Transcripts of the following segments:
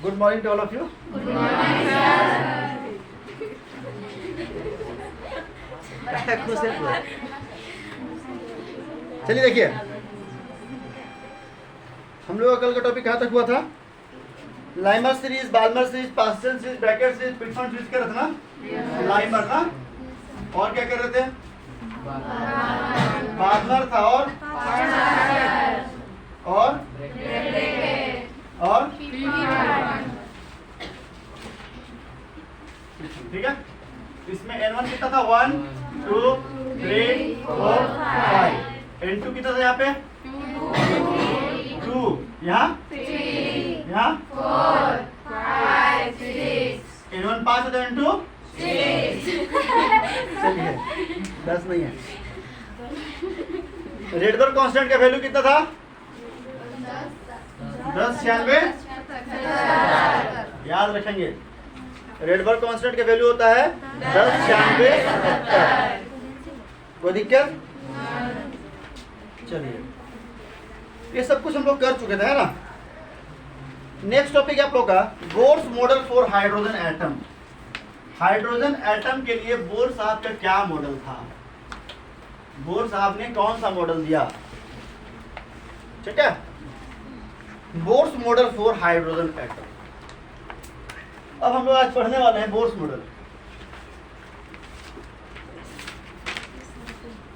Good morning to all of you. Good morning sir. खुश है पूरा। चलिए देखिए, हम लोग का कल का टॉपिक कहाँ तक हुआ था? Lyman series, Balmer series, Paschen series, Brackett series, पिटफोर्ड सीरीज कर रहे थे ना? लाइमर ना, और क्या कर रहे थे? बाल्मर था, और ठीक है। इसमें N1 कितना था? 1 2 3 4 5। N2 कितना था यहाँ पे? 2। यहाँ 4 5 6। N1 5 है तो N2 चलिए 10 नहीं है। रेडबर्ग कांस्टेंट का वैल्यू कितना था? 10 96। याद रखेंगे, रेडबर्ग कांस्टेंट का वैल्यू होता है 10 96 70। कोई दिक्कत? चलिए, ये सब कुछ हम लोग कर चुके थे, है ना। नेक्स्ट टॉपिक है आप लोग का Bohr's model for hydrogen atom. Hydrogen atom के लिए बोर साहब का क्या मॉडल था? बोर साहब ने कौन सा मॉडल दिया? ठीक है, Bohr's model for hydrogen atom. अब हम लोग आज पढ़ने वाले हैं बोर्स मॉडल।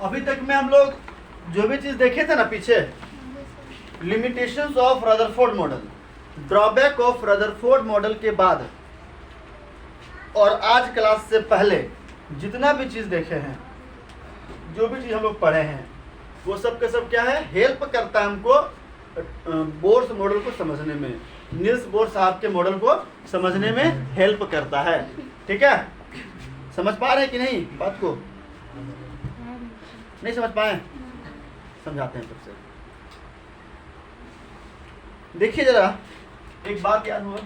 अभी तक में हम लोग जो भी चीज देखे थे ना पीछे, limitations of Rutherford model, drawback of Rutherford model के बाद और आज क्लास से पहले जितना भी चीज देखे हैं, जो भी चीज हम लोग पढ़े हैं, वो सब के सब क्या है? हेल्प करता है हमको बोर्स मॉडल को समझने में, नील्स बोर साहब के मॉडल को समझने में हेल्प करता है। ठीक है, समझ पा रहे हैं कि नहीं बात को? नहीं समझ पाए? समझाते हैं सबसे। देखिए जरा, एक बात याद हुआ,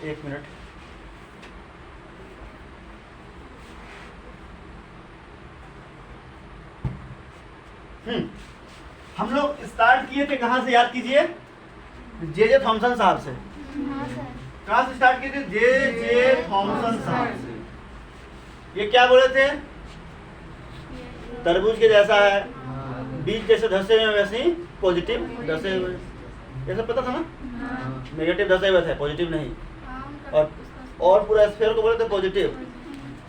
एक मिनट। हम लोग स्टार्ट किए थे कहाँ से? याद कीजिए, जे थॉमसन साहब से। कहाँ से स्टार्ट किए थे? जे थॉमसन साहब से। ये क्या बोले थे? तरबूज के जैसा है, बीज जैसे धसे हुए वैसे ही पॉजिटिव धसे हुए, ये सब पता था ना? नेगेटिव धसे हुए थे, पॉजिटिव नहीं। और पूरा स्फीयर को बोले थे पॉजिटिव।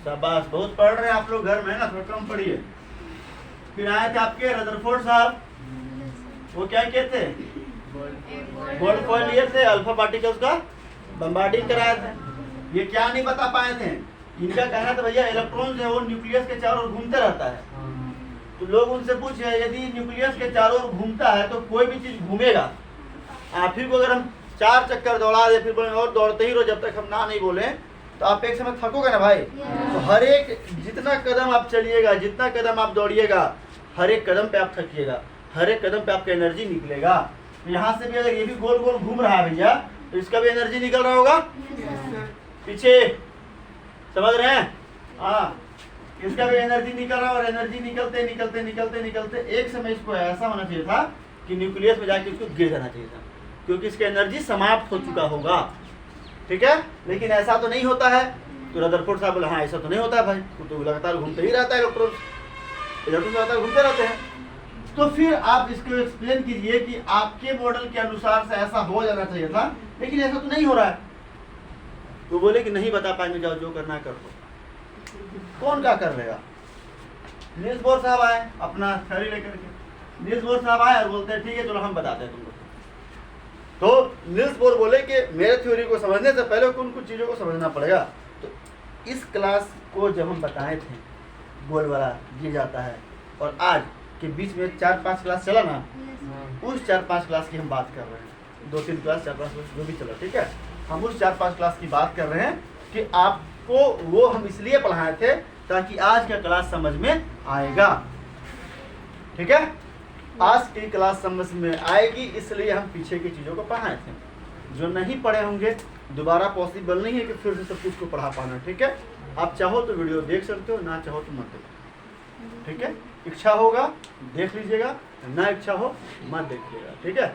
शाबाश, बहुत पढ़ रहे हैं आप लोग घर में, ना थोड़ा कम पढ़िए। फिर आए थे आपके रदरफोर्ड साहब, वो क्या कहते थे? गोल्ड फॉइल लिए थे, अल्फा पार्टिकल्स का बम्बार्डिंग कराए थे। ये क्या नहीं बता पाए थे? इनका कहना था भैया इलेक्ट्रॉन जो है वो न्यूक्लियस के चारों ओर घूमते रहता है। तो लोग उनसे पूछे, यदि न्यूक्लियस के चारों ओर घूमता है तो कोई भी चीज घूमेगा। आप ही को अगर हम 4 चक्कर दौड़ा दे, फिर बोले और दौड़ते ही रहो जब तक हम ना नहीं बोले, तो आप एक समय थकोगे ना भाई। तो हर एक जितना कदम आप चलिएगा, जितना कदम आप दौड़िएगा, हर एक कदम पे आप थकिएगा, हर एक कदम पे आपका एनर्जी निकलेगा। यहाँ से भी अगर ये भी गोल गोल घूम रहा है भैया, तो इसका भी एनर्जी निकल रहा होगा पीछे, समझ रहे हैं? हाँ, इसका भी एनर्जी निकल रहा है, और एनर्जी निकलते निकलते निकलते निकलते एक समय इसको ऐसा होना चाहिए था कि न्यूक्लियस में जाके इसको गिर जाना चाहिए था, क्योंकि इसकी एनर्जी समाप्त हो चुका होगा। ठीक है, लेकिन ऐसा तो नहीं होता है। तो रदरफोर्ड साहब बोले हाँ ऐसा तो नहीं होता है भाई, तो लगातार घूमते ही रहता है, इलेक्ट्रॉन लगातार घूमते रहते हैं। तो फिर आप इसको एक्सप्लेन कीजिए कि आपके मॉडल के अनुसार से ऐसा हो जाना चाहिए था, लेकिन ऐसा तो नहीं हो रहा है। तो बोले कि नहीं बता पाएंगे, जाओ जो करना कर लो। कौन क्या कर लेगा? नील्स बोर साहब आए अपना थ्योरी लेकर के। नील्स बोर साहब आए और बोलते हैं ठीक है चलो हम बताते हैं तुमको। तो नील्स बोर बोले कि मेरे थ्योरी को समझने से पहले कुछ चीज़ों को समझना पड़ेगा। तो इस क्लास को जब हम बताए थे, गोल वाला गिर जाता है, और आज के बीच में 4-5 क्लास चला ना, उस 4-5 क्लास की हम बात कर रहे हैं। 2-3 क्लास 4-5 क्लास जो भी चला, ठीक है, हम उस 4-5 क्लास की बात कर रहे हैं कि आपको वो हम इसलिए पढ़ाए थे ताकि आज का क्लास समझ में आएगा। ठीक है, आज की क्लास समझ में आएगी, इसलिए हम पीछे की चीज़ों को पढ़ाए थे। जो नहीं पढ़े होंगे दोबारा पॉसिबल नहीं है कि फिर से सब कुछ को पढ़ा पाना, ठीक है। आप चाहो तो वीडियो देख सकते हो, ना चाहो तो मत देखो, ठीक है। इच्छा होगा देख लीजिएगा, ना इच्छा हो मत देखिएगा, ठीक है।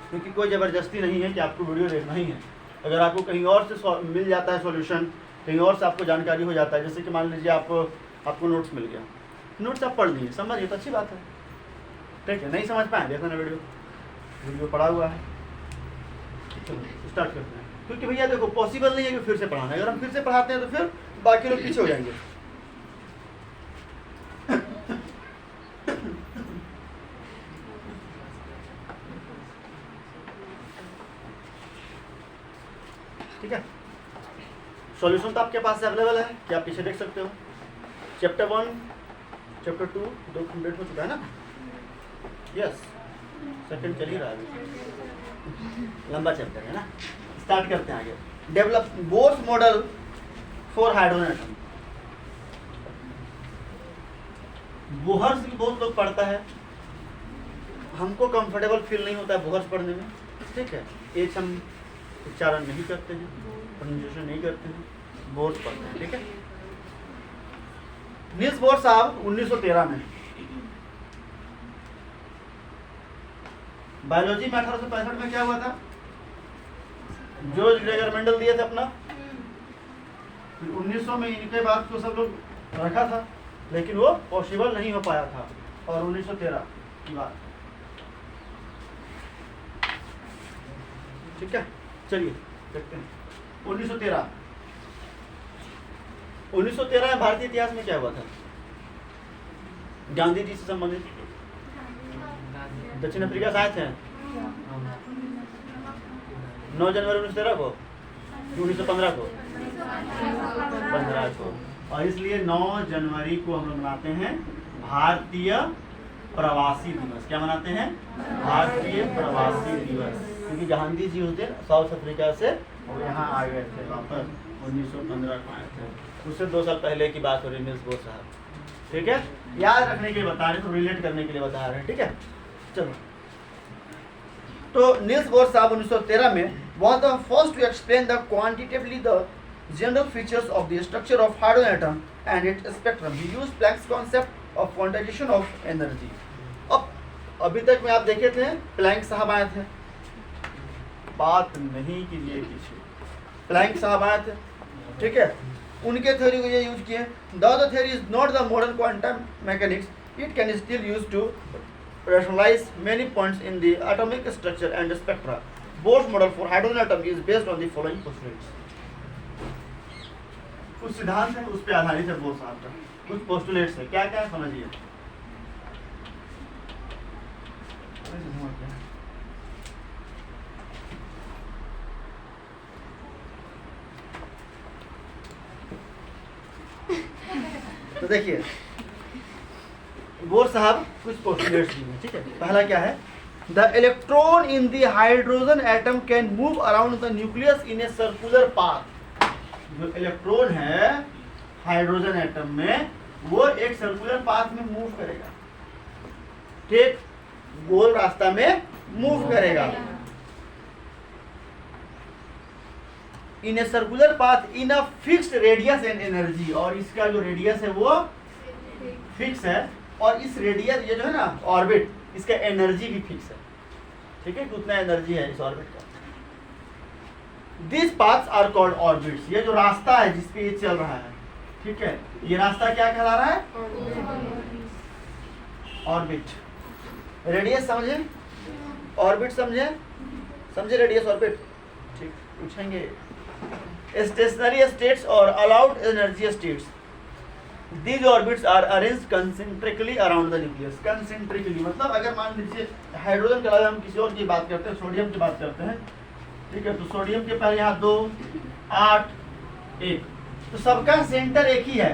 क्योंकि कोई ज़बरदस्ती नहीं है कि आपको वीडियो देखना ही है। अगर आपको कहीं और से मिल जाता है सॉल्यूशन, कहीं और से आपको जानकारी हो जाता है, जैसे कि मान लीजिए आपको नोट्स मिल गया, नोट्स आप पढ़ लिए, समझ गए तो अच्छी बात है, ठीक है। नहीं समझ पाए देखो ना वीडियो पढ़ा हुआ है। चलो स्टार्ट करते हैं, क्योंकि भैया देखो पॉसिबल नहीं है कि फिर से पढ़ाना है। अगर हम फिर से पढ़ाते हैं तो फिर बाकी लोग पीछे हो जाएंगे। ठीक है, सॉल्यूशन तो आपके पास अवेलेबल है कि आप पीछे देख सकते हो। चैप्टर 1 चैप्टर 2 दो कंप्लीट हो चुका है ना, यस। सेकंड चल ही रहा है, लंबा चैप्टर है ना। स्टार्ट करते हैं आगे। Develop Bohr's model for hydrogen atom. Bohr's भी बहुत लोग पढ़ता है, हमको कंफर्टेबल फील नहीं होता है बोहर्स पढ़ने में, ठीक है। एच हम उच्चारण नहीं करते हैं, प्रोनाउंसिएशन नहीं करते हैं, बोर्स पढ़ते हैं, ठीक है। नील्स बोर साहब 1913 में, बायोलॉजी में 1865 में क्या हुआ था, जॉर्ज ग्रेगर मेंडल दिए थे अपना, फिर 1900 में इनके बाद तो सब लोग रखा था, लेकिन वो पॉसिबल नहीं हो पाया था। और 1913 की बात, ठीक है। चलिए देखते हैं 1913 में भारतीय इतिहास में क्या हुआ था, गांधी जी से संबंधित दक्षिण अफ्रीका से आए थे 9 जनवरी 1913 को, 1915 को, 15 को। और इसलिए 9 जनवरी को हम लोग मनाते हैं भारतीय प्रवासी दिवस। क्या मनाते हैं? भारतीय प्रवासी दिवस, क्योंकि गांधी जी उस दिन साउथ अफ्रीका से यहाँ आ गए थे वापस, 1915 को आए थे। उससे 2 साल पहले की बात हो रही नील्स बोर साहब, ठीक है। याद रखने के लिए बता रहे हैं, तो रिलेट करने के लिए बता रहे हैं, ठीक है। चलो, तो नील्स बोर साहब 1913 में was the first to explain the quantitatively the general features of the structure of hydrogen atom and its spectrum. He used Planck's concept of quantization of energy. अब अभी तक में आप देखे थे प्लैंक साहब आए थे, बात नहीं कीजिए पीछे, प्लैंक साहब आए थे, ठीक है। उनके थ्योरी को ये यूज किए। The theory is not the modern quantum mechanics, it can still use to rationalize many points in the atomic structure and spectra. Bohr's model for hydrogen atom is based on the following postulates. कुछ सिद्धांत है, उस पे आधारित है bore साहब का, कुछ पोस्टुलेट्स है। क्या क्या समझिए। तो देखिए बोर साहब कुछ पोस्टुलेट्स दिए हैं, ठीक है। पहला क्या है, the electron in the hydrogen atom can move around the nucleus in a circular path. जो इलेक्ट्रॉन है हाइड्रोजन एटम में, वो एक सर्कुलर पाथ में मूव करेगा, ठीक, गोल रास्ता में मूव करेगा। In a circular path in a fixed radius and energy, और इसका जो रेडियस है वो फिक्स है, और इस रेडियस ये जो है ना ऑर्बिट, इसका एनर्जी भी फिक्स है, ठीक है, कितना एनर्जी है इस ऑर्बिट का। This paths are called orbits. ये जो रास्ता है जिसपे ये चल रहा है, ठीक है, ये रास्ता क्या कहला रहा है? ऑर्बिट। रेडियस समझे, ऑर्बिट समझे, समझे रेडियस ऑर्बिट, ठीक। पूछेंगे स्टेशनरी स्टेट्स और allowed energy states, these orbits are arranged concentrically around the nucleus. concentrically मतलब अगर मान लीजिए हाइड्रोजन के अलावा हम किसी और की बात करते हैं, सोडियम की बात करते हैं, ठीक है, तो सोडियम के पहले यहाँ 2 8 1, तो सबका सेंटर एक ही है,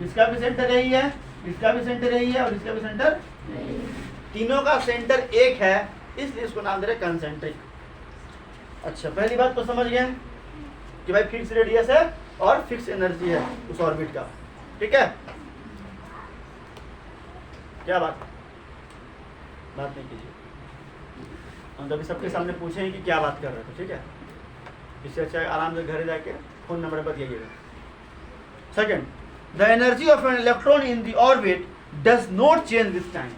इसका भी सेंटर यही है, इसका भी सेंटर यही है, और इसका भी सेंटर, तीनों का सेंटर एक है, इसलिए इसको नाम दे रहे कंसेंट्रिक। अच्छा, पहली बात तो समझ गए कि भाई फिक्स रेडियस है और फिक्स एनर्जी है उस ऑर्बिट का, ठीक है। क्या बात नहीं कीजिए, हम कभी सबके सामने पूछेंगे कि क्या बात कर रहे थे, ठीक है। इससे अच्छा है आराम से घर जाके फोन नंबर बताइएगा। Second, the energy of an electron in the orbit does not change with time.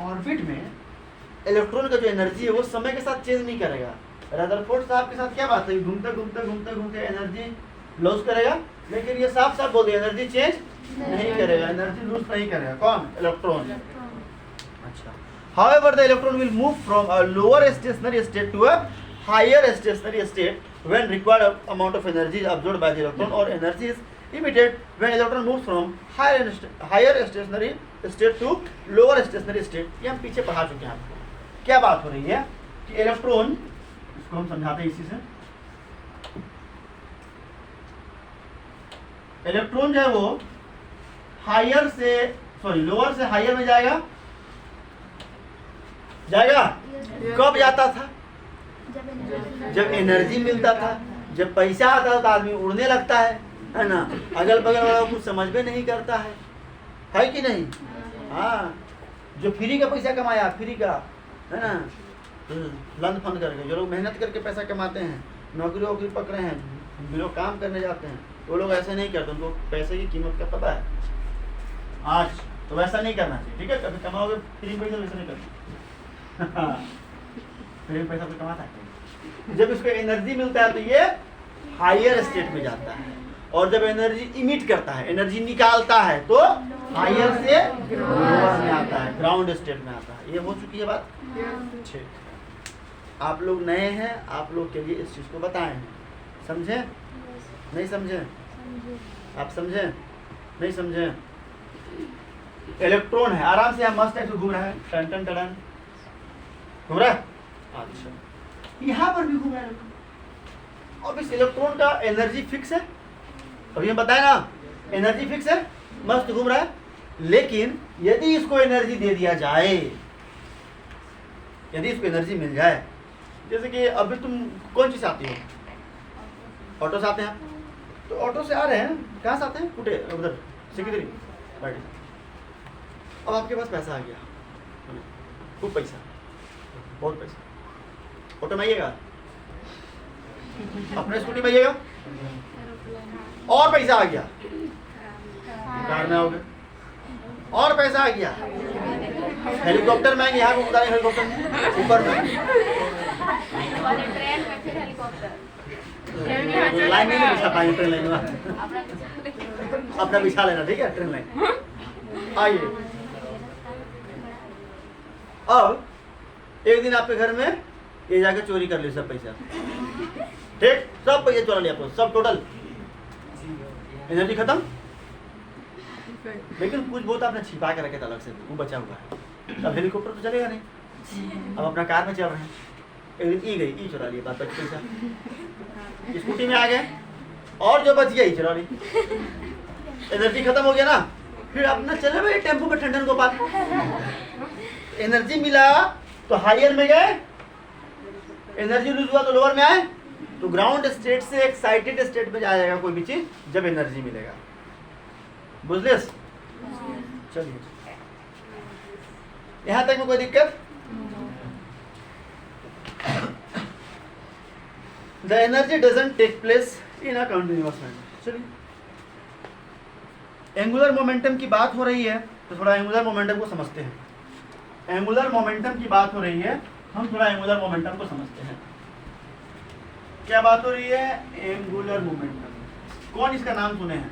Orbit में इलेक्ट्रॉन का जो एनर्जी है वो समय के साथ चेंज नहीं करेगा। रदरफोर्ड साहब के साथ क्या बात है, घूमते घूमते घूमते घूमते एनर्जी लॉस करेगा, लेकिन ये साफ साफ बोल दिया एनर्जी चेंज नहीं करेगा, एनर्जी लूज नहीं करेगा। कौन? इलेक्ट्रॉन। अच्छा, however the electron will move from a lower stationary state to a higher stationary state when required amount of energy is absorbed by the electron, or energy is emitted when electron moves from higher stationary state to lower stationary state। ये हम पीछे पढ़ा चुके हैं आपको। क्या बात हो रही है कि इलेक्ट्रॉन, इसको हम समझाते हैं इसी से। इलेक्ट्रॉन जो है वो लोअर से हायर में जाएगा। कब जाता था? जब एनर्जी मिलता था, जब पैसा आता था तो आदमी उड़ने लगता है ना। अगल बगल वाला कुछ समझ में नहीं करता है कि नहीं? हाँ, जो फ्री का पैसा कमाया, फ्री का है ना, लंद फंद करके, जो लोग मेहनत करके पैसा कमाते हैं, नौकरी वोकरी पकड़े हैं, जो लोग काम करने जाते हैं, वो लोग ऐसा नहीं करते, उनको पैसे की कीमत का पता है। आज तो वैसा नहीं करना चाहिए, ठीक है? कभी कमाओगे फ्री पैसा, वैसा नहीं करना। फ्री पैसा तो कमाता है। जब इसको एनर्जी मिलता है तो ये हायर स्टेट में जाता है, और जब एनर्जी इमिट करता है, एनर्जी निकालता है, तो हायर से लोअर में आता है, ग्राउंड स्टेट में आता है। ये हो चुकी है बात। ठीक, आप लोग नए हैं, आप लोग के लिए इस चीज को बताए हैं। समझे? नहीं समझे? आप समझे? नहीं समझे? इलेक्ट्रॉन है, आराम से मस्त है, घूम रहा है, टन टन टन घूम रहा है। अच्छा, यहाँ पर भी घूम रहा है। अब इस इलेक्ट्रॉन का एनर्जी फिक्स है, अभी हम बताए ना, एनर्जी फिक्स है, मस्त घूम रहा है। लेकिन यदि इसको एनर्जी दे दिया जाए, यदि इसको एनर्जी मिल जाए, जैसे कि अभी तुम कौन चीज आती हो? ऑटो से आते हैं, तो ऑटो से आ रहे हैं, कहाँ से आते हैं? कुटे उधर सिकंदरी बैठे। अब आपके पास पैसा आ गया, खूब पैसा, बहुत पैसा, ऑटो में आइएगा, अपने स्कूटी में आइएगा, और पैसा आ गया, कार में आओगे, और पैसा आ गया, हेलीकॉप्टर में आएंगे, यहाँ को उतारेंगे हेलीकॉप्टर में, ऊपर में, ट्रेन में, फिर हेलीकॉप्टर, लाइन में नहीं बिछा पाएंगे, ट्रेन लाइन में अपना बिछा लेना, ठीक है? Train line. आइए, अब एक दिन आपके घर में ये जाके चोरी कर ली सब पैसा, ठीक? सब पैसा चोरा लिया, सब टोटल, एनर्जी खत्म। लेकिन कुछ बहुत आपने छिपा के रखे थे अलग से, वो बचा हुआ है। अब हेलीकॉप्टर तो चलेगा नहीं, अब अपना कार में चल रहे हैं। एक दिन ई चुरा लिया, बात पैसा, स्कूटी में आ गए, और जो बच गया ही चुरा ली, एनर्जी खत्म हो गया ना। फिर अपना चले भाई टेम्पो पे ठंडन गोपाल, एनर्जी मिला तो हायर में गए, एनर्जी लूज हुआ तो लोअर में आए, तो ग्राउंड स्टेट से एक्साइटेड स्टेट में जाएगा कोई भी चीज जब एनर्जी मिलेगा। बुझले? चलिए, यहां तक में कोई दिक्कत? The energy doesn't take place in a continuous manner. चलिए, एंगुलर मोमेंटम की बात हो रही है, तो थोड़ा एंगुलर मोमेंटम को समझते हैं। एंगुलर मोमेंटम की बात हो रही है, हम थोड़ा एंगुलर मोमेंटम को समझते हैं। क्या बात हो रही है? Angular momentum. कौन इसका नाम सुने हैं?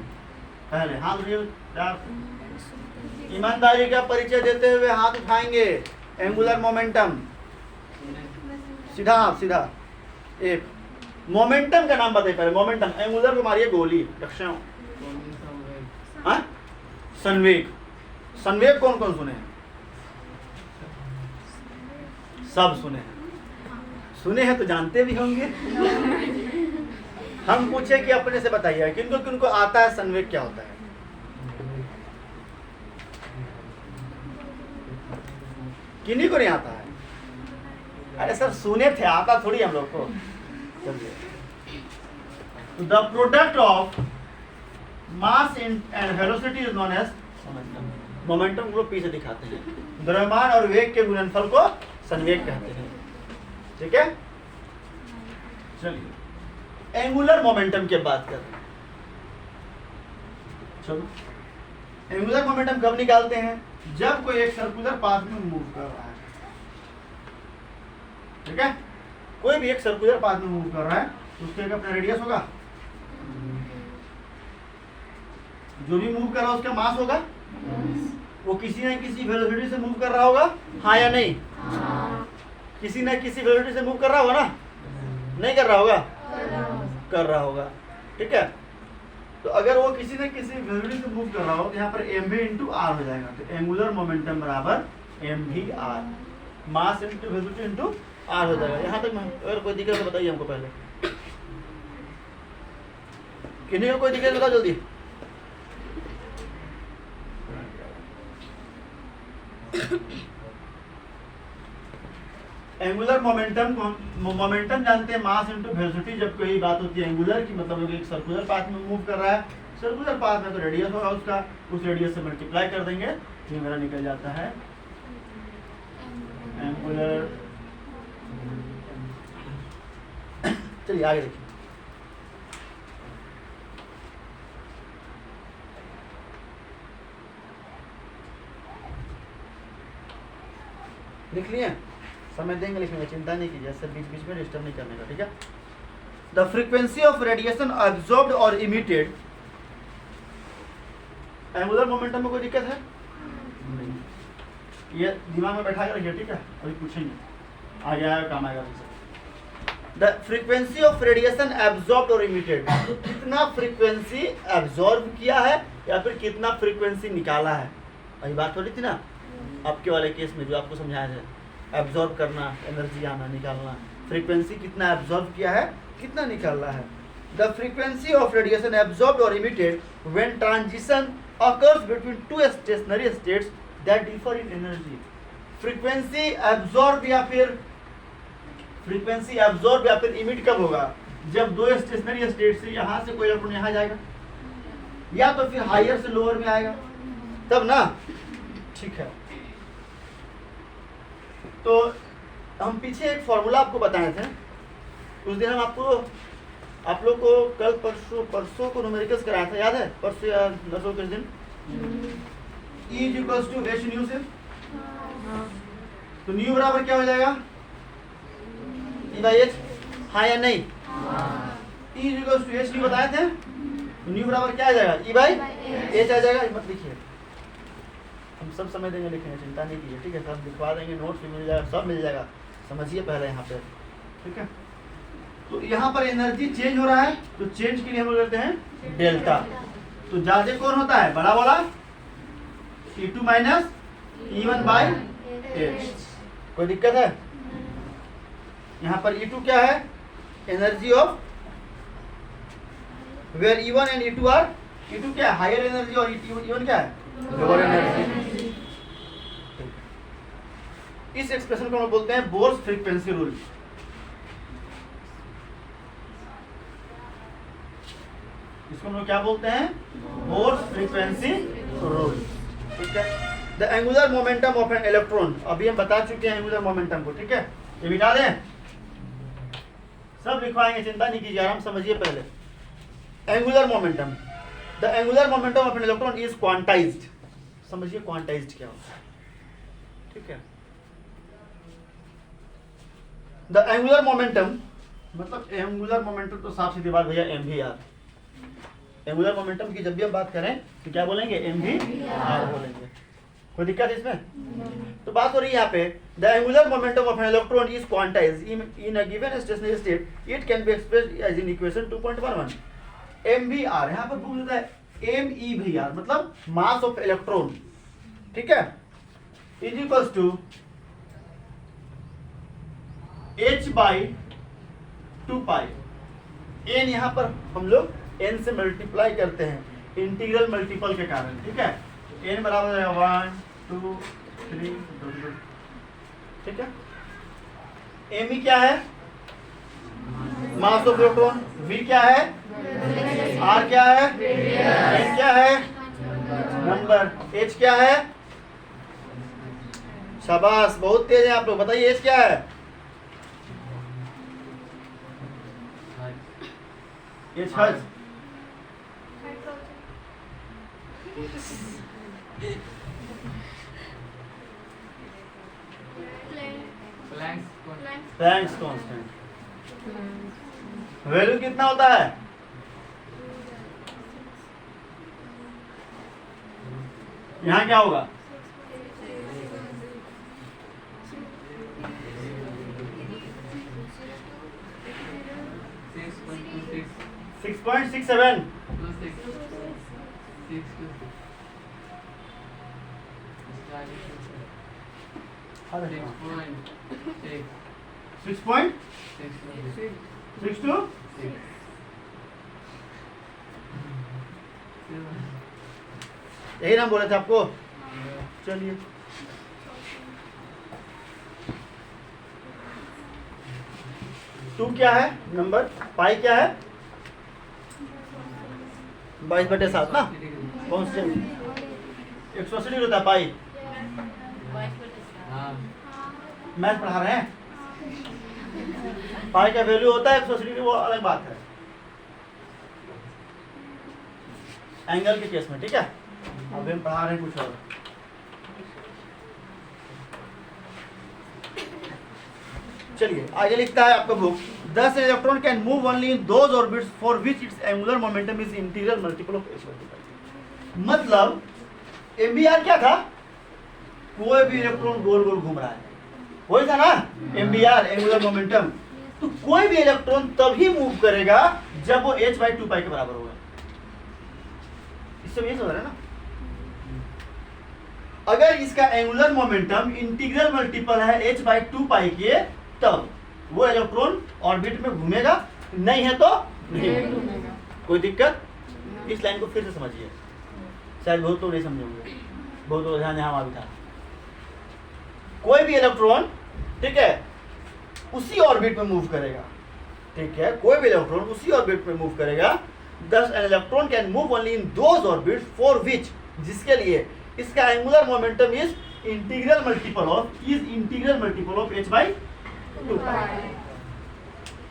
पहले हाथ उठाइए, ईमानदारी का परिचय देते हुए हाथ उठाएंगे। एंगुलर मोमेंटम, सीधा एक मोमेंटम का नाम बताइए पहले। मोमेंटम, एंगुलर को मारिए गोली, लक्ष्य संवेग। संवेग कौन कौन सुने हैं? सब सुने हैं। सुने हैं तो जानते भी होंगे। हम पूछे कि अपने से बताइए किनको किनको आता है संवेग क्या होता है? किन्हीं को नहीं आता है? अरे सर सुने थे, आता थोड़ी हम लोग को। The product of mass and velocity is known as momentum. वो पीछे दिखाते हैं। द्रव्यमान और वेग के गुणनफल को संवेग कहते हैं। ठीक है, चलिए एंगुलर मोमेंटम की बात कर रहे हैं। चलो एंगुलर मोमेंटम कब निकालते हैं? जब कोई एक सर्कुलर पाथ में मूव कर रहा है, ठीक है, कोई भी एक सर्कुलर पाथ में मूव कर रहा है तो उसका एक अपना रेडियस होगा, जो भी मूव कर रहा है उसका मास होगा, वो किसी न किसी वेलोसिटी से मूव कर रहा होगा, हाँ या नहीं? किसी न किसी वेलोसिटी से मूव कर रहा होगा ना? नहीं कर रहा होगा? कर रहा होगा, ठीक है। तो अगर वो किसी न किसी वेलोसिटी से मूव कर रहा हो तो यहाँ पर एम वी इंटू आर हो जाएगा। तो एंगुलर मोमेंटम बराबर M V R, mass into velocity into R हो जाएगा। यहाँ तक अगर कोई दिक्कत तो बताइए हमको पहले, किन्हीं को कोई दिक्कत बताओ जल्दी। एंगुलर मोमेंटम जानते हैं मास इंटू वेलोसिटी। जब कोई बात होती है एंगुलर की, मतलब एक सर्कुलर पाथ में मूव कर रहा है, सर्कुलर पाथ में तो रेडियस होगा उसका, उस रेडियस से मल्टीप्लाई कर देंगे, ये मेरा निकल जाता है एंगुलर। चलिए आगे देखिए, लिख लिए, समय देंगे लिखने में, चिंता नहीं कीजिए, सब बीच बीच में डिस्टर्ब नहीं करने का, ठीक है। The frequency of radiation absorbed और इमिटेड, एंगुलर मोमेंटम में कोई दिक्कत है? नहीं, ये दिमाग में बैठा के रखिए, ठीक है, अभी पूछेंगे, आगे आएगा काम आएगा। The frequency of radiation absorbed और इमिटेड, कितना फ्रीक्वेंसी एब्सॉर्ब किया है या फिर कितना फ्रीक्वेंसी निकाला है। अभी बात हो रही थी ना आपके वाले केस में जो आपको समझाया है, एब्सॉर्ब करना, एनर्जी आना, निकालना, फ्रीक्वेंसी कितना एब्सॉर्ब किया है, कितना निकालना है। The frequency of radiation absorbed और emitted when transition occurs between two stationary states that differ in energy। Frequency absorb या फिर इमिट कब होगा? जब दो स्टेशनरी स्टेट से, यहाँ से कोई इलेक्ट्रॉन यहाँ जाएगा या तो फिर हायर से लोअर में आएगा, तब ना, ठीक है। तो हम पीछे एक फॉर्मूला आपको बताए थे, उस दिन हम आप लोग को कल परसों को न्यूमेरिकल्स कराया था, याद है? परसों या दसों के दिन, E equals to h nu से, तो न्यू बराबर क्या हो जाएगा? E बाई एच, हाँ या नहीं? E equals to h nu बताए थे, तो न्यू बराबर क्या आ जाएगा? E बाई एच आ जाएगा। मत लिखिए, हम सब समय देंगे, लिखेंगे, चिंता नहीं कीजिए, ठीक है। सब लिखवा देंगे, नोट्स भी मिल जाएगा, सब मिल जाएगा, समझिए पहले यहाँ पे, ठीक है। तो यहाँ पर एनर्जी चेंज हो रहा है, तो चेंज के लिए हम लोग करते हैं डेल्टा। तो ज्यादा कौन होता है? बड़ा वाला E2 minus E1 by H. कोई दिक्कत है? यहाँ पर E2 क्या है? Energy of where E1 and E2 are, E2 क्या है? हायर एनर्जी, और E1 क्या है? Lower energy. इस एक्सप्रेशन को हम बोलते हैं बोर्स फ्रीक्वेंसी रूल। इसको हम लोग क्या बोलते हैं? बोर्स फ्रीक्वेंसी रूल, ठीक है। The angular momentum of an electron, अभी हम बता चुके हैं एंगुलर मोमेंटम को, ठीक है। ये मिटा दें, सब लिखवाएंगे, चिंता नहीं कीजिए, आराम समझिए पहले। Angular momentum, the angular momentum of an electron is quantized. समझिए क्वांटाइज्ड क्या होता है, ठीक है। द एंगुलर मोमेंटम, मतलब एंगुलर मोमेंटम तो साफ सीधी बात भैया M V R. Angular momentum की जब भी हम बात करें तो क्या बोलेंगे? एम वी आर बोलेंगे। कोई दिक्कत इसमें? तो बात हो रही है यहाँ पे, the angular momentum of an electron is quantized in a given stationary state, it can be expressed as in equation 2.11। M V R यहाँ पर पूछ लेता है एम ई वी आर, मतलब मास ऑफ इलेक्ट्रॉन, ठीक है, is equals to h by 2 pi. n यहाँ पर हम लोग n से मल्टीप्लाई करते हैं इंटीग्रल मल्टीपल के कारण, ठीक है। n बराबर है 1 2 3, ठीक है। m क्या है? Mass of electron. v क्या है? r क्या है? n क्या है? नंबर। h क्या है? शाबाश, बहुत तेज है आप लोग, बताइए h क्या है? H has Planck's constant. Value कितना होता है? यहाँ क्या होगा? Six point six seven. 6.62. यही नाम बोले थे आपको. चलिए टू क्या है नंबर, पाई क्या है? 22/7 ना, कॉन्स्टेंट 180 डिग्री होता है पाई. मैथ पढ़ा रहे हैं. पाई का वैल्यू होता है 180 डिग्री, वो अलग बात है एंगल के केस में. ठीक है, अब हम पढ़ा रहे हैं कुछ और. चलिए आगे लिखता है आपका book, thus an electron can move only in those orbits for which its angular momentum is integral multiple of h/2 pi. मतलब MBR क्या था? कोई भी इलेक्ट्रॉन गोल गोल घूम रहा है, वही था ना MBR, एंगुलर मोमेंटम. तो कोई भी इलेक्ट्रॉन तभी मूव करेगा जब वो h/2 पाई के बराबर होगा. इससे ये समझ रहे हैं ना. अगर इसका एंगुलर मोमेंटम इंटीग्रल मल्टीपल है h/2 पाई के, तब वो इलेक्ट्रॉन ऑर्बिट में घूमेगा, नहीं है तो नहीं घूमेगा. कोई दिक्कत? इस लाइन को फिर से समझिए, शायद बहुत लोग नहीं समझेंगे, बहुत लोग ध्यान यहाँ भी था. कोई भी इलेक्ट्रॉन, ठीक है, उसी ऑर्बिट में मूव करेगा. ठीक है, कोई भी इलेक्ट्रॉन उसी ऑर्बिट में मूव करेगा. thus an electron can move only in those orbits for which, जिसके लिए इसका angular momentum is integral multiple of h/2 पाई.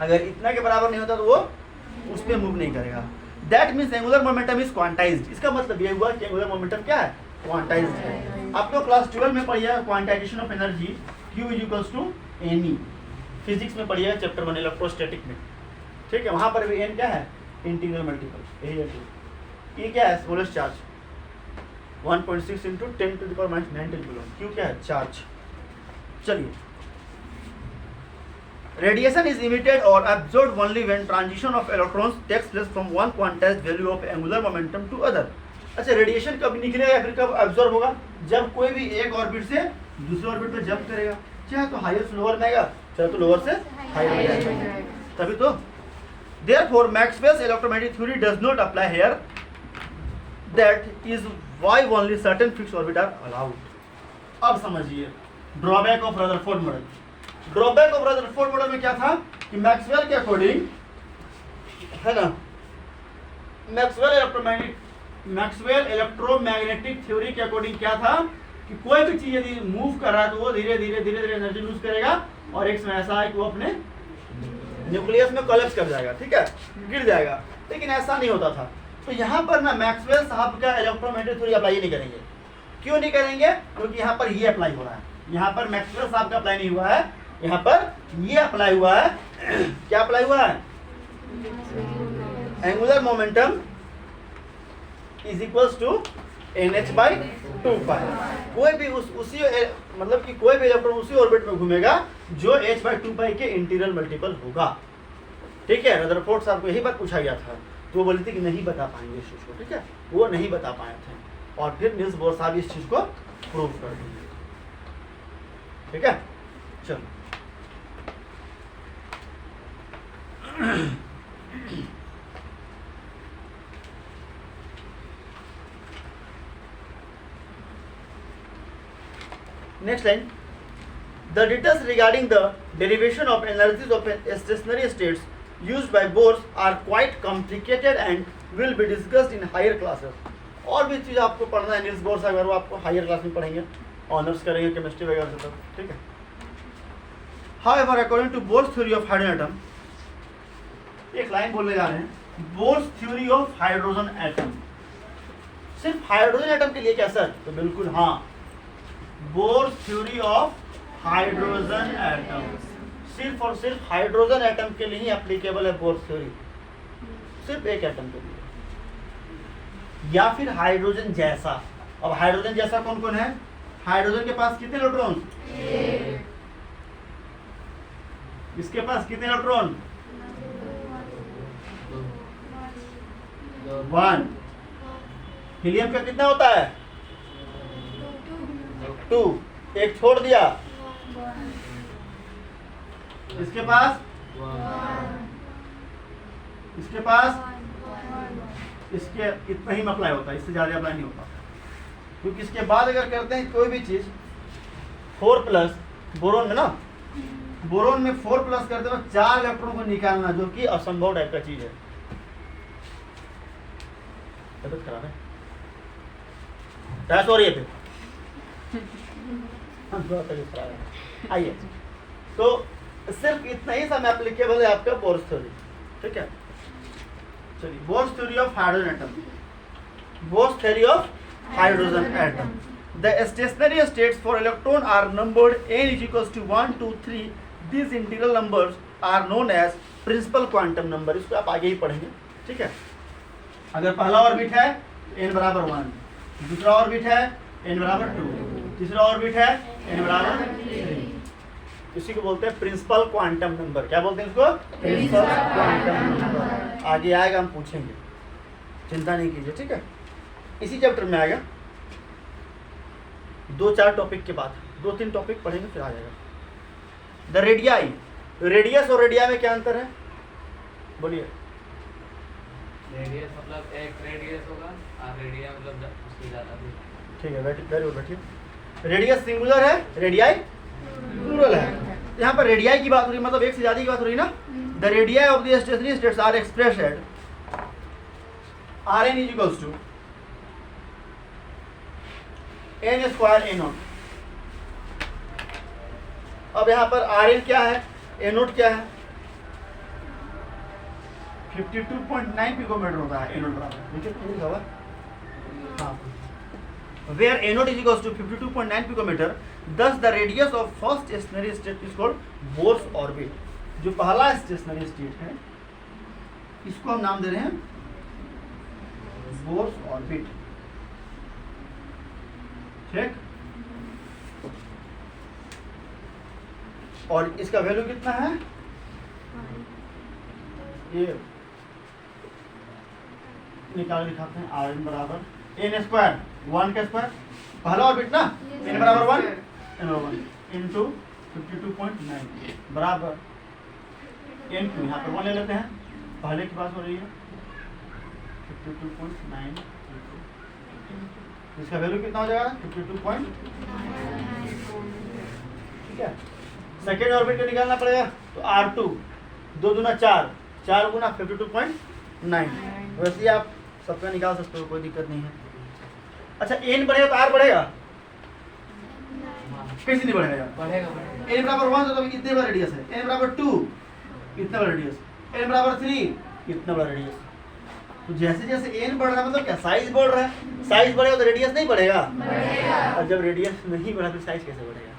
अगर इतना के बराबर नहीं होता तो वो उस पे मूव नहीं करेगा. That means angular momentum is quantized. इसका मतलब ये हुआ कि एंगुलर मोमेंटम क्या है? क्वांटाइज्ड है. आपको क्लास 12 में पढ़िएगा quantization of energy, Q equals to NE. Physics में पढ़िएगा चैप्टर 1 इलेक्ट्रोस्टैटिक में. ठीक है, वहां पर भी N क्या है? Integral multiple. यही है. E क्या है? Smallest charge 1.6 into 10⁻⁹ coulomb. Q क्या है? चार्ज. चलिए, radiation is emitted or absorbed only when transition of electrons takes place from one quantized value of angular momentum to other. अच्छा, रेडिएशन कब निकलेगा या फिर कब एब्जॉर्ब होगा? जब कोई भी एक ऑर्बिट से दूसरे ऑर्बिट में जंप करेगा, चाहे तो हायर से लोअर में आएगा, चाहे तो लोअर से हायर में जाएगा. तभी तो therefore Maxwell's electromagnetic theory does not apply here. That is why only certain fixed orbits are allowed. अब समझिए drawback of Rutherford model. Drawback of Rutherford model में क्या था कि मैक्सवेल के अकॉर्डिंग, है ना, मैक्सवेल इलेक्ट्रोमैग्नेटिक थ्योरी के अकॉर्डिंग क्या था कि कोई भी चीज यदि मूव कर रहा है तो वो धीरे धीरे एनर्जी लूज करेगा और एक समय ऐसा है कि वो अपने न्यूक्लियस में कोलैप्स कर जाएगा. ठीक है, गिर जाएगा. लेकिन ऐसा नहीं होता था. तो यहाँ पर ना मैक्सवेल साहब का इलेक्ट्रोमैग्नेटिक थ्योरी अप्लाई नहीं करेंगे. क्यों नहीं करेंगे? क्योंकि यहाँ पर ये अप्लाई हो रहा है. यहाँ पर मैक्सवेल साहब का अप्लाई नहीं हुआ है, यहाँ पर ये अप्लाई हुआ है. क्या अप्लाई हुआ है? Angular momentum is equals to NH/2 pi. कोई भी उसी मतलब कि कोई भी इलेक्ट्रॉन उसी ऑर्बिट में घूमेगा जो h/2 पाई के इंटीग्रल मल्टीपल होगा. ठीक है, रदरफोर्ड साहब को यही बात पूछा गया था, तो वो बोले थे कि नहीं बता पाएंगे इस चीज को. ठीक है, वो नहीं बता पाए थे और फिर नील्स बोर साहब इस चीज को प्रूव कर दिए. ठीक है, चलो next line. The details regarding the derivation of energies of stationary states used by Bohr are quite complicated and will be discussed in higher classes. और भी चीज़ आपको पढ़ना है नील्स बोर साहब, वो आपको हायर क्लास में पढ़ेंगे, ऑनर्स करेंगे केमिस्ट्री वगैरह से. तब ठीक है. However, according to Bohr's theory of hydrogen atom, एक लाइन बोलने जा रहे हैं. Bourse theory of hydrogen atom. सिर्फ हाइड्रोजन एटम के लिए क्या सर? तो बिल्कुल हाँ, bourse theory of hydrogen atom सिर्फ और सिर्फ हाइड्रोजन एटम के लिए ही एप्लीकेबल है बोर्स थ्योरी, सिर्फ एक एटम के लिए। या फिर हाइड्रोजन जैसा। अब हाइड्रोजन जैसा कौन कौन है? हाइड्रोजन के पास कितने इलेक्ट्रॉन? इसके पास कितने इलेक्ट्रॉन? 1। हीलियम का कितना होता है? 2। एक छोड़ दिया। इसके पास इसके इतना ही अप्लाई होता है, इससे ज्यादा अप्लाई नहीं होता। क्योंकि इसके बाद अगर करते हैं कोई भी चीज 4+ बोरोन में ना, बोरोन में 4+ करते वक्त 4 इलेक्ट्रॉन को निकालना, जो कि असंभव टाइप का चीज है। तबियत खराब है, हो रही है फिर आइए। तो सिर्फ इतना ही समय एप्लीकेबल है आपका बोर्स थ्योरी, ठीक है। चलिए, bourse theory of hydrogen atom. Bourse theory of hydrogen atom. The stationary states for electron are numbered n = 1, 2, 3. These integral numbers are known as principal quantum number. इसको आप आगे ही पढ़ेंगे, ठीक है। अगर पहला ऑर्बिट है n = 1, दूसरा ऑर्बिट है n = 2, तीसरा ऑर्बिट है n = 3, इसी को बोलते हैं प्रिंसिपल क्वांटम नंबर। क्या बोलते हैं इसको? Principal quantum number. आगे आएगा, हम पूछेंगे, चिंता नहीं कीजिए, ठीक है। इसी चैप्टर में आएगा। 2-4 टॉपिक के बाद 2-3 टॉपिक पढ़ेंगे, फिर आ जाएगा। The radii. रेडियस और रेडिया में क्या अंतर है? बोलिए। रेडियस मतलब एक रेडियस होगा और रेडिया मतलब उससे ज्यादा भी। ठीक है, वेरी गुड, बैठिए। रेडियस सिंगुलर है, रेडियाई प्लूरल है। यहाँ पर रेडियाई की बात हो रही है, मतलब एक से ज्यादा की बात हो रही है ना। The radii of the stationary states are expressed at Rn = n² a0। अब यहाँ पर Rn क्या है, a0 क्या है? 52.9 पिकोमीटर होता है a0 बराबर, देखिए तो लिखा हुआ। हाँ, where a0 = 52.9 picometre, thus the radius of first stationary state is called Bohr's orbit। जो पहला स्टेशनरी स्टेट है, इसको हम नाम दे रहे हैं बोर्स ऑर्बिट, ठीक। और इसका वैल्यू कितना है? ये निकाल दिखाते हैं। Rn = n², 1 का स्क्वायर, पहला ऑर्बिट ना, n = 1 into 52.9 बराबर n2। यहाँ पर 1 ले लेते हैं, पहले की बात हो रही है। 52.9, इसका वैल्यू कितना हो जाएगा? 52.9, ठीक है। सेकेंड ऑर्बिट को निकालना पड़ेगा, तो R2 2 दूना 4, 4 गुना 52.9। वैसे ही आप सबका निकाल सकते हो, कोई दिक्कत नहीं है। अच्छा, n बढ़ेगा तो R बढ़ेगा? कैसे नहीं बढ़ेगा? बढ़ेगा। n = 1 तो इतने बड़ा रेडियस है, n = 2 इतना बड़ा रेडियस, n = 3 इतना बड़ा रेडियस। तो जैसे जैसे n बढ़ रहा है, मतलब क्या साइज बढ़ रहा है। साइज बढ़ेगा तो रेडियस नहीं बढ़ेगा, और जब रेडियस नहीं बढ़ा तो साइज कैसे बढ़ेगा?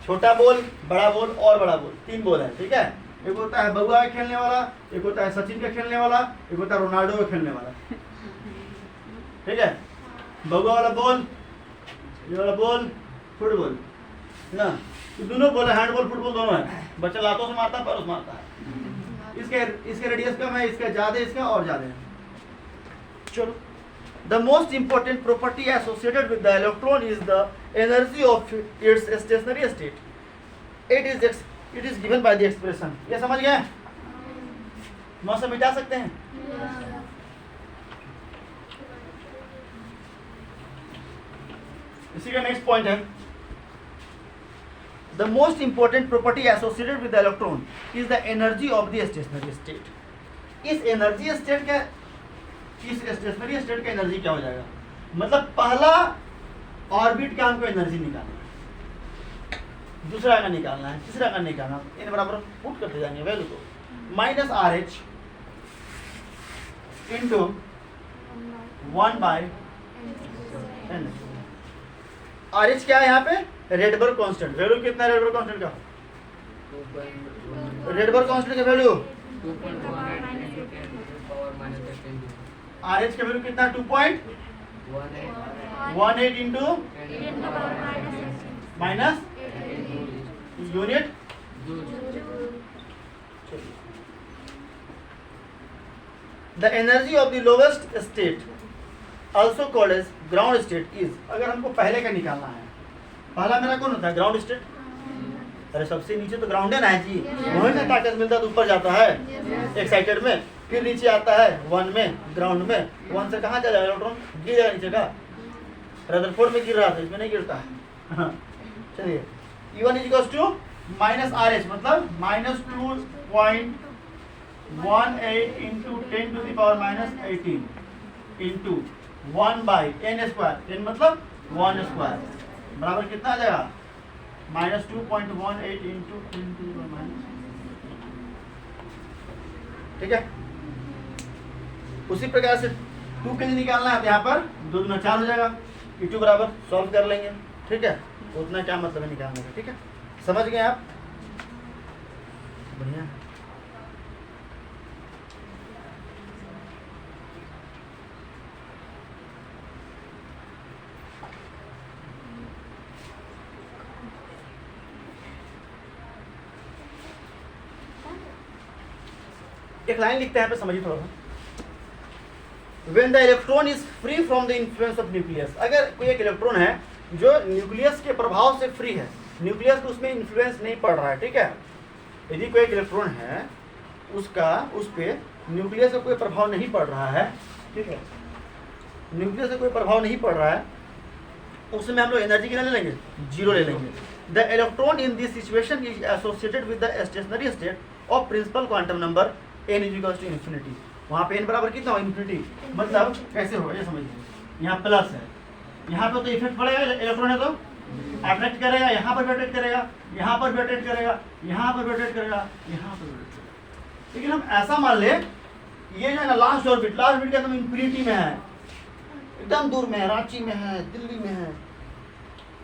छोटा बोल, बड़ा बोल और बड़ा बोल, 3 बोल है, ठीक है। एक होता है बउआ का खेलने वाला, एक होता है सचिन का खेलने वाला, एक होता है रोनाल्डो का खेलने वाला, ठीक है। बउआ वाला बोल, ये वाला बोल फुटबॉल ना, तो दोनों बोल है, हैंडबॉल फुटबॉल दोनों है। बच्चा लातों से मारता है, पैरों से मारता है। इसके रेडियस कम है, इसका ज्यादा, इसका और ज्यादा है। चलो, the most important property associated with the electron is the energy of its stationery state. It is given by the expression. ये समझ गए? मौसम मिटा सकते हैं? इसी का नेक्स्ट पॉइंट है, the most important property associated with the electron is the energy of the stationary state. इस एनर्जी स्टेट का, इस स्टेशनरी स्टेट का एनर्जी क्या हो जाएगा? मतलब पहला ऑर्बिट का हमको एनर्जी निकालना है, दूसरा का निकालना है, तीसरा का निकालना है। इन बराबर पुट करते जाएंगे वैल्यू को, minus R H into 1 by n. R H क्या है यहाँ पे? Rydberg constant. वैल्यू कितना है रेडबर्ग कांस्टेंट का? रेडबर्ग कांस्टेंट का वैल्यू 2.18 आर एच का वैल्यू कितना? 2.18 into minus unit. The energy of the lowest state also called as ground state is. अगर हमको पहले का निकालना है, पहला मेरा कौन होता है? Ground state. अरे सबसे नीचे तो ग्राउंड है ना जी, वहीं से ताकत मिलता है तो ऊपर जाता है एक्साइटेड में, फिर नीचे आता है 1 में, ग्राउंड में। 1 से कहाँ चला इलेक्ट्रॉन? गिर जाएगा नीचे का। रदरफोर्ड में गिर रहा था, इसमें नहीं गिरता है। चलिए E1 is equals to minus R H, मतलब minus 2.18 into 10 to the power minus 18 into 1 by N square. N मतलब 1 स्क्वायर बराबर कितना आ जाएगा? Minus 2.18 into 10 to the minus. ठीक है, उसी प्रकार से 2 के लिए निकालना है तो यहाँ पर 2 दूना 4 हो जाएगा। E2 बराबर सॉल्व कर लेंगे। ठीक है, उतना क्या मतलब है निकालने का। ठीक है, समझ गए आप? बढ़िया। एक लाइन लिखते हैं, यहाँ पे समझिए थोड़ा सा। When the electron is free from the influence of nucleus, अगर कोई एक इलेक्ट्रॉन है जो न्यूक्लियस के प्रभाव से फ्री है, न्यूक्लियस को उसमें इन्फ्लुएंस नहीं पड़ रहा है। ठीक है, यदि कोई एक इलेक्ट्रॉन है उसका उस पर न्यूक्लियस का कोई प्रभाव नहीं पड़ रहा है, ठीक है, न्यूक्लियस का कोई प्रभाव नहीं पड़ रहा है, उसमें हम लोग एनर्जी कितना ले लेंगे? 0 ले लेंगे। The electron in this situation is associated with the stationary state of principal quantum number n is equal to infinity. वहाँ पे n बराबर कितना हो? इन्फिनिटी। मतलब कैसे होगा ये समझिए, यहाँ प्लस है, यहाँ पे तो इफेक्ट पड़ेगा, इलेक्ट्रॉन है तो अट्रैक्ट करेगा, यहाँ पर भी अट्रैक्ट करेगा, यहाँ पर भी अट्रैक्ट करेगा, यहाँ पर भी अट्रैक्ट करेगा, यहाँ पर भी अट्रैक्ट करेगा। लेकिन हम ऐसा मान ले ये जो है ना लास्ट ऑर्बिट का एकदम इन्फिनिटी में है, एकदम दूर में है, रांची में है, दिल्ली में है।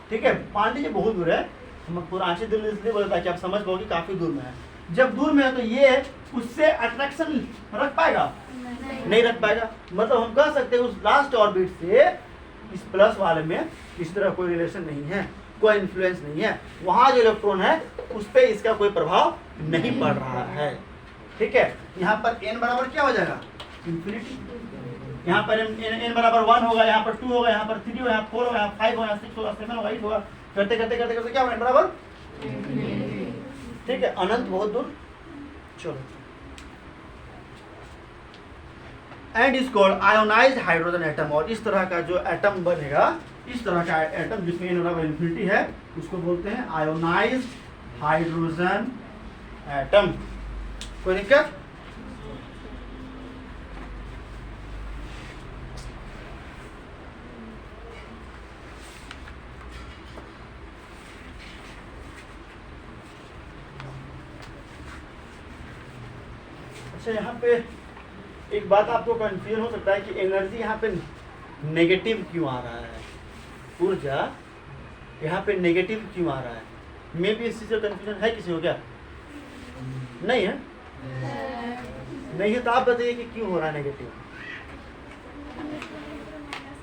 ठीक है, मान लीजिए बहुत दूर है, हम पूरा रांची दिल्ली इसलिए बोलता है कि आप समझ पाओगे काफी दूर में है। जब दूर में है तो ये उससे अट्रैक्शन रख पाएगा? नहीं रख पाएगा। मतलब हम कह सकते हैं उस लास्ट ऑर्बिट से इस प्लस वाले में इस तरह कोई रिलेशन नहीं है, कोई इन्फ्लुएंस नहीं है। वहां जो इलेक्ट्रॉन है उस पर इसका कोई प्रभाव नहीं पड़ रहा है। ठीक है, यहाँ पर n बराबर क्या हो जाएगा? इन्फिनिटी। यहाँ पर n बराबर 1 होगा, यहाँ पर 2 होगा, यहाँ पर 3 होगा, यहाँ 4 होगा, यहाँ 5 होगा, यहाँ 6 होगा, 7 होगा, 8 होगा, करते करते करते करते क्या होगा? n बराबर। ठीक है, अनंत बहुत दूर। चलो, and is called ionised hydrogen atom. और इस तरह का जो एटम बनेगा, इस तरह का एटम जिसमें n बराबर इन्फिनिटी है, उसको बोलते हैं आयोनाइज्ड हाइड्रोजन एटम। कोई दिक्कत? अच्छा, यहाँ पे एक बात आपको कंफ्यूजन हो सकता है कि एनर्जी यहाँ पे नेगेटिव क्यों आ रहा है, ऊर्जा यहाँ पे नेगेटिव क्यों आ रहा है? मे भी इस चीज़ का कंफ्यूजन है किसी को क्या? नहीं है? नहीं है तो आप बताइए कि क्यों हो रहा है नेगेटिव।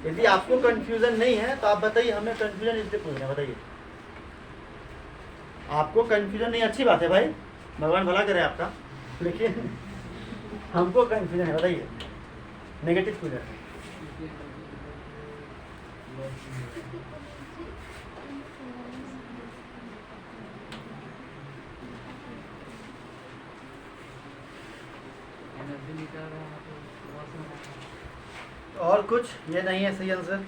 यदि आपको कंफ्यूजन नहीं है तो आप बताइए, हमें कंफ्यूजन इसलिए पूछ रहे हैं, बताइए। आपको कंफ्यूजन नहीं, अच्छी बात है भाई, भगवान भला करे आपका, लेकिन हमको कंफ्यूजन है, बताइए नेगेटिव क्यों है? और कुछ ये नहीं है सही आंसर?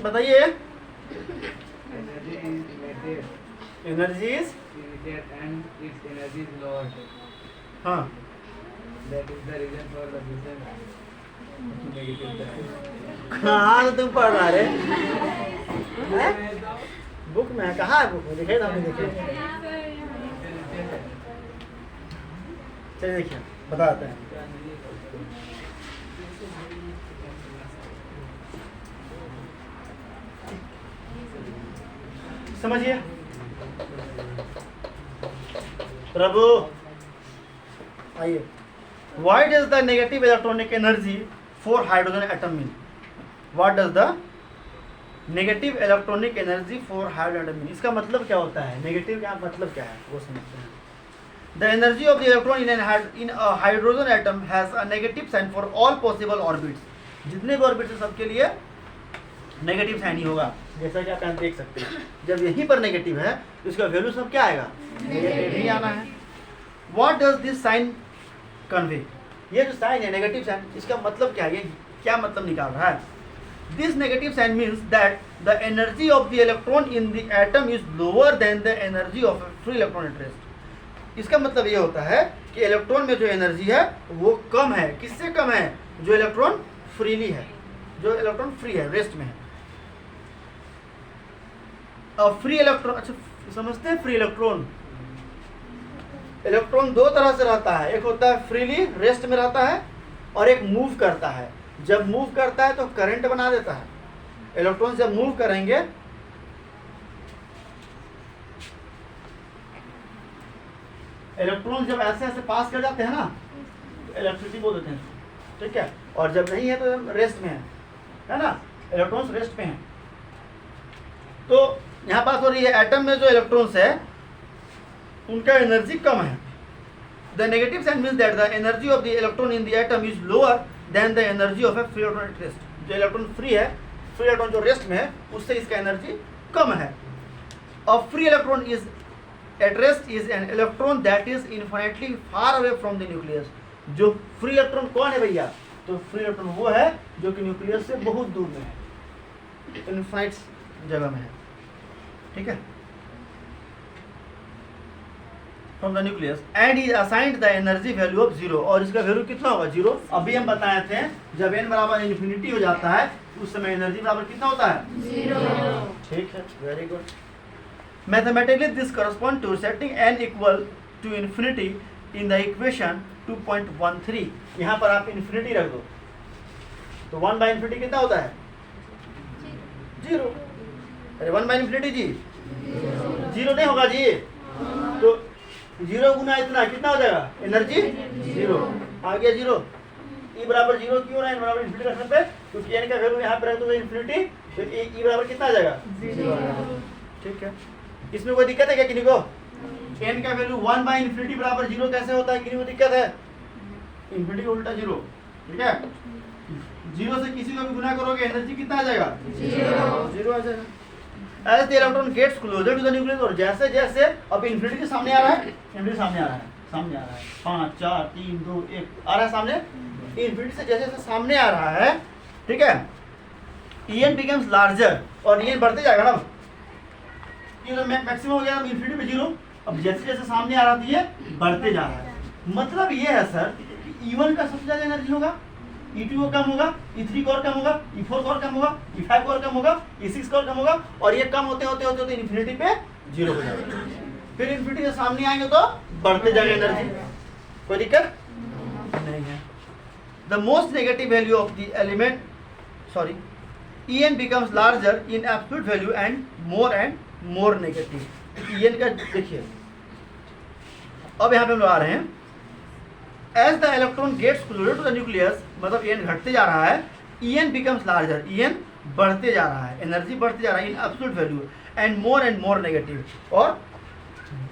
बताइए। Energy is, and its energy is lower. हाँ That is the reason for the negative charge. कहाँ से तुम पढ़ रहा रे? मैं तो बुक में है, कहाँ है बुक में? दिखे हमने देखे। चलिए देखिए बताते हैं। समझिए प्रभु, आइए। Why does the negative electronic energy for hydrogen atom mean? What does the negative electronic energy for hydrogen atom mean? इसका मतलब क्या होता है? नेगेटिव का मतलब क्या है वो समझते हैं। The energy of the electron in a hydrogen atom has a negative sign for all possible orbits. जितने भी ऑर्बिट्स हैं सबके लिए नेगेटिव साइन ही होगा, जैसा कि आप यहाँ देख सकते हैं। जब यहीं पर नेगेटिव है तो इसका वैल्यू सब क्या आएगा? नेगेटिव ही आना है। What does this sign convey? ये जो साइन है नेगेटिव साइन, इसका मतलब क्या है? ये क्या मतलब निकाल रहा है? This negative sign means that the energy of the electron in the atom is lower than the energy of a free electron at rest. इसका मतलब ये होता है कि इलेक्ट्रॉन में जो एनर्जी है वो कम है। किससे कम है? जो इलेक्ट्रॉन फ्रीली है, जो इलेक्ट्रॉन फ्री है, रेस्ट में है। फ्री इलेक्ट्रॉन, अच्छा समझते हैं? फ्री इलेक्ट्रॉन, इलेक्ट्रॉन दो तरह से रहता है। एक होता है फ्रीली रेस्ट में रहता है, और एक मूव करता है। जब मूव करता है तो करंट बना देता है। इलेक्ट्रॉन जब मूव करेंगे, इलेक्ट्रॉन जब ऐसे ऐसे पास कर जाते हैं ना तो इलेक्ट्रिसिटी बोल देते हैं, ठीक है। और जब नहीं है तो रेस्ट में है ना, इलेक्ट्रॉन्स रेस्ट में है। तो यहाँ बात हो रही है एटम में जो इलेक्ट्रॉन्स है उनका एनर्जी कम है। The negative sign means that the energy of the electron in the atom is lower than the energy of a free electron at rest. जो इलेक्ट्रॉन फ्री है, फ्री इलेक्ट्रॉन जो rest में है, उससे इसका एनर्जी कम है। A free electron is at rest is an electron that is infinitely far away from the nucleus. जो फ्री इलेक्ट्रॉन कौन है भैया? तो फ्री इलेक्ट्रॉन वो है जो कि न्यूक्लियस से बहुत दूर में है, इनफाइनाइट जगह में है, ठीक है, from the nucleus and is assigned the energy value of zero. और इसका वैल्यू कितना होगा? जीरो। अभी हम बताए थे जब n बराबर इन्फिनिटी हो जाता है उस समय एनर्जी बराबर कितना होता है? जीरो। ठीक है, very good. Mathematically this correspond to setting n equal to infinity in the equation 2.13। यहाँ पर आप इन्फिनिटी रख दो तो 1 बाई इन्फिनिटी कितना होता है? जीरो। अरे 1 बाई इन्फिनिटी जी जीरो नहीं होगा जी, तो जीरो गुना इतना कितना हो जाएगा? Energy zero. आ गया जीरो। ई बराबर जीरो क्यों रहा है? बराबर इन्फिनिटी रखने पे, क्योंकि एन का वैल्यू यहाँ पे रख दो इन्फिनिटी, तो ई बराबर कितना आ जाएगा? जीरो। ठीक है, इसमें कोई दिक्कत है क्या किसी को? एन का वैल्यू 1 बाई इन्फिनिटी बराबर जीरो कैसे होता है? किसी को दिक्कत है? इन्फिनिटी उल्टा जीरो, ठीक है। जीरो से किसी को भी गुना करोगे एनर्जी कितना आ जाएगा? जीरो आ जाएगा। As the electron gets closer to the nucleus, और जैसे जैसे अब इन्फिनिटी के सामने आ रहा है, इन्फिनिटी सामने आ रहा है, सामने आ रहा है, 5 4 3 2 1 आ रहा है सामने। इन्फिनिटी से जैसे जैसे सामने आ रहा है, ठीक है, En becomes larger, और En बढ़ते जाएगा ना। ये तो मैक्सिमम हो गया अब इन्फिनिटी पे जीरो। अब जैसे जैसे सामने आ रहा है ये बढ़ते जा रहा है। मतलब ये है सर कि E1 का सबसे ज्यादा एनर्जी होगा, E2 का कम होगा, E3 का और कम होगा, E4 का और कम होगा, E5 का और कम होगा, E6 का और कम होगा, और ये कम होते होते होते होते इन्फिनिटी पे जीरो हो जाएगा। फिर इन्फिनिटी से सामने आएंगे तो बढ़ते जाएगा एनर्जी। कोई दिक्कत नहीं है। The most negative value of the element sorry En becomes larger in absolute value and more negative। En का देखिए, अब यहाँ पे हम लोग आ रहे हैं As the electron gets closer to the nucleus, मतलब En घटते जा रहा है, En becomes larger, En बढ़ते जा रहा है, एनर्जी बढ़ते जा रहा है in absolute value and more negative, और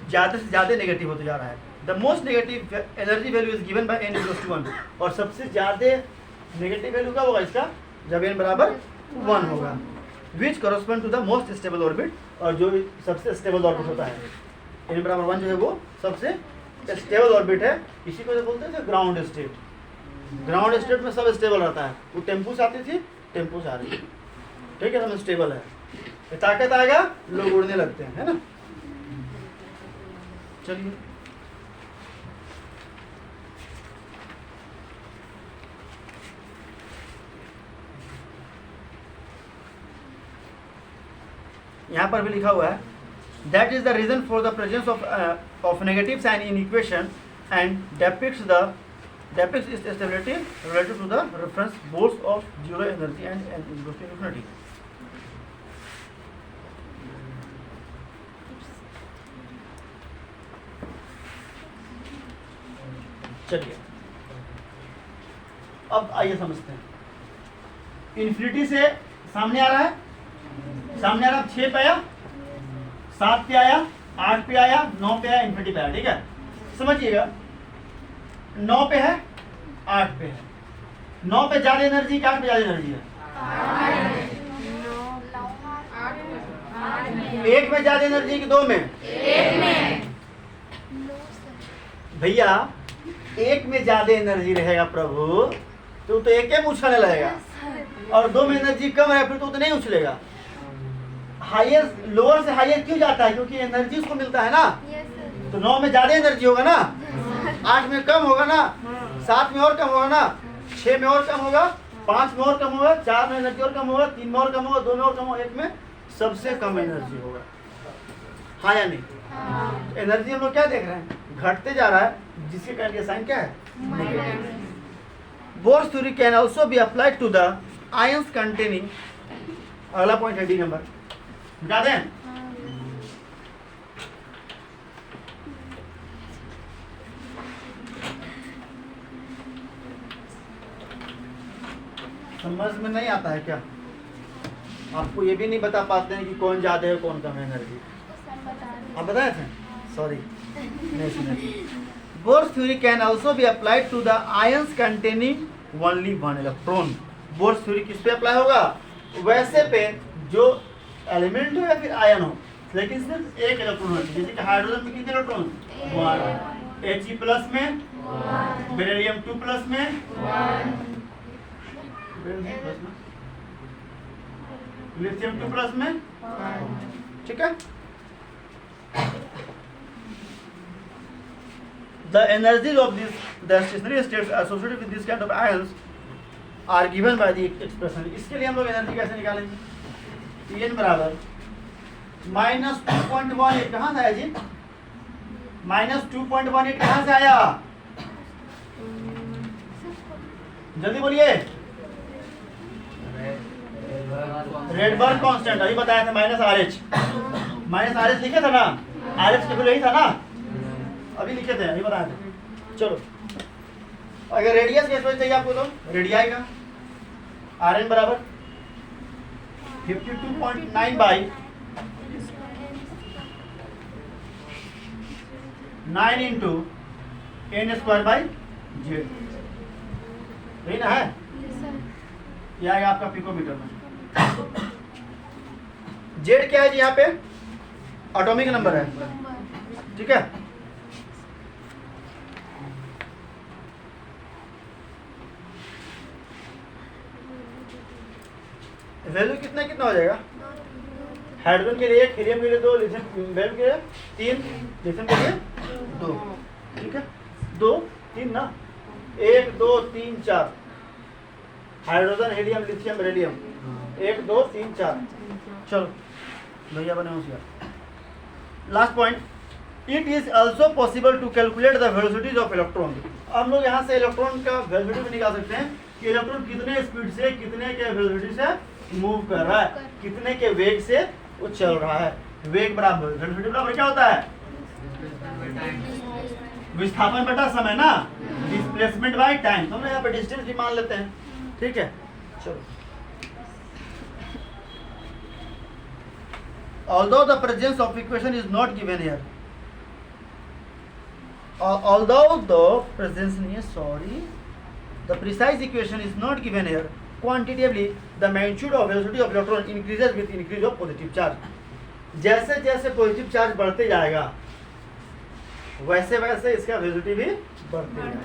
ज़्यादा से ज़्यादा नेगेटिव होते जा रहा है। The most negative energy value is given by n equals to 1, और सबसे ज़्यादा नेगेटिव वैल्यू कब होगा इसका? जब n बराबर 1 होगा, which correspond to the most stable orbit, और जो सबसे स्टेबल ऑर्बिट होता है n बराबर 1 जो है वो सबसे स्टेबल ऑर्बिट है। इसी को जो बोलते हैं ग्राउंड स्टेट। ग्राउंड स्टेट में सब स्टेबल रहता है। वो टेम्पू से आती थी, टेम्पू से आ रही है, ठीक है, सब स्टेबल है। ताकत आएगा लोग उड़ने लगते हैं, है ना। चलिए यहाँ पर भी लिखा हुआ है that is the reason for the presence of negative sign in equation and depicts its stability related to the reference bolts of zero energy and equals to infinity. चलिए अब आइए समझते हैं। इन्फिनिटी से सामने आ रहा है, 6 पे आया, 7 पे आया, 8 पे आया, 9 पे आया, इन्फिनिटी पे आया। ठीक है, समझिएगा 9 पे है, 8 पे है। 9 पे ज्यादा एनर्जी कि 8 पे ज्यादा एनर्जी है? 1 में ज्यादा एनर्जी कि 2 में? 1 में। भैया 1 में ज्यादा एनर्जी रहेगा प्रभु तो 1 में उछलने लगेगा, और 2 में एनर्जी कम है फिर तो नहीं उछलेगा। हाईएस्ट लोअर से हाईएस्ट क्यों जाता है? क्योंकि एनर्जी उसको मिलता है ना। तो 9 में ज्यादा एनर्जी होगा ना, 8 में कम होगा ना, 7 में और कम होगा ना, 6 में और कम होगा, 5 में और कम होगा, 4 में एनर्जी और कम होगा, 3 में और कम होगा, 2 में और कम होगा, 1 में सबसे कम एनर्जी होगा। हाँ या नहीं? एनर्जी हम लोग क्या देख रहे हैं? घटते जा रहा है, जिसके कारण का साइन क्या है? Bohr's theory can also be applied to the ions containing, अगला पॉइंट है डी नंबर, बता दें। समझ में नहीं आता है क्या? आपको ये भी नहीं बता पाते हैं कि कौन ज्यादा है कौन कम है एनर्जी? आप बताए थे? सॉरी नहीं सुने। Bohr's theory can also be applied to the ions containing only 1 electron. Bohr's theory किस पे अप्लाई होगा? वैसे पे जो एलिमेंट हो या फिर आयन हो, लेकिन सिर्फ 1 इलेक्ट्रॉन होना चाहिए। जैसे कि हाइड्रोजन में कितने इलेक्ट्रॉन? 1। He प्लस में, बेरिलियम 2 प्लस में, लिथियम 2 प्लस में। ठीक है, the energies of the stationary states associated with this kind of ions are given by the expression। इसके लिए हम लोग एनर्जी कैसे निकालेंगे? Tn बराबर -2.18 कहाँ से आया जी? -2.18 कहाँ से आया? जल्दी बोलिए। रेडबर्ग कांस्टेंट अभी बताया था, -RH लिखे था ना, RH के यही था ना, अभी लिखे थे, अभी बताया था। चलो, अगर रेडियस केस में चाहिए आपको तो रेडियाई का Rn बराबर 52.9 by 9 into n² by z, यही ना है? यह आएगा आपका पिकोमीटर में। जेड क्या है जी? यहाँ पे एटॉमिक नंबर है। ठीक है, वैल्यू कितना कितना हो जाएगा? हाइड्रोजन के लिए 1, हीलियम के लिए 2, लिथियम के लिए 3, लिथियम के लिए 2। ठीक है, 2 3 ना, 1 2 3 4 हाइड्रोजन, हीलियम, लिथियम, बेरिलियम, 1 2 3 4। चलो भैया बने होशियार। Last point, it is also possible to calculate the velocities of electron. हम लोग यहाँ से इलेक्ट्रॉन का वेलोसिटी भी निकाल सकते हैं कि इलेक्ट्रॉन कितने स्पीड से, कितने के वेलोसिटी से मूव कर रहा है, कितने के वेग से वो चल रहा है। वेग बराबर वेलोसिटी बराबर क्या होता है? विस्थापन बटा समय ना, डिस्प्लेसमेंट बाय टाइम। तो हम यहाँ पे डिस्टेंस भी मान लेते हैं। ठीक है, चलो। Although the presence of equation is not given here, although the presence नहीं है, sorry, the precise equation is not given here, quantitatively the magnitude of velocity of electron increases with increase of positive charge। जैसे जैसे positive charge बढ़ते जाएगा वैसे वैसे इसका velocity भी बढ़ते जाएगा।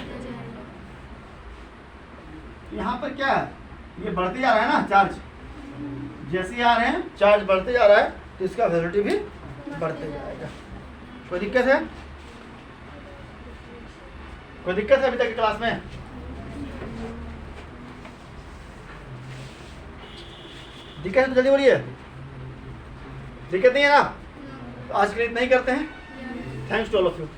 यहाँ पर क्या है? ये बढ़ते जा रहा है ना चार्ज, जैसे आ रहे हैं चार्ज बढ़ते जा रहा है तो इसका वेलोसिटी भी बढ़ते जाएगा। कोई दिक्कत है? कोई दिक्कत है अभी तक की क्लास में? दिक्कत है तो जल्दी बोलिए। दिक्कत नहीं है ना? तो आज के लिए इतना ही करते हैं। Thanks to all of you.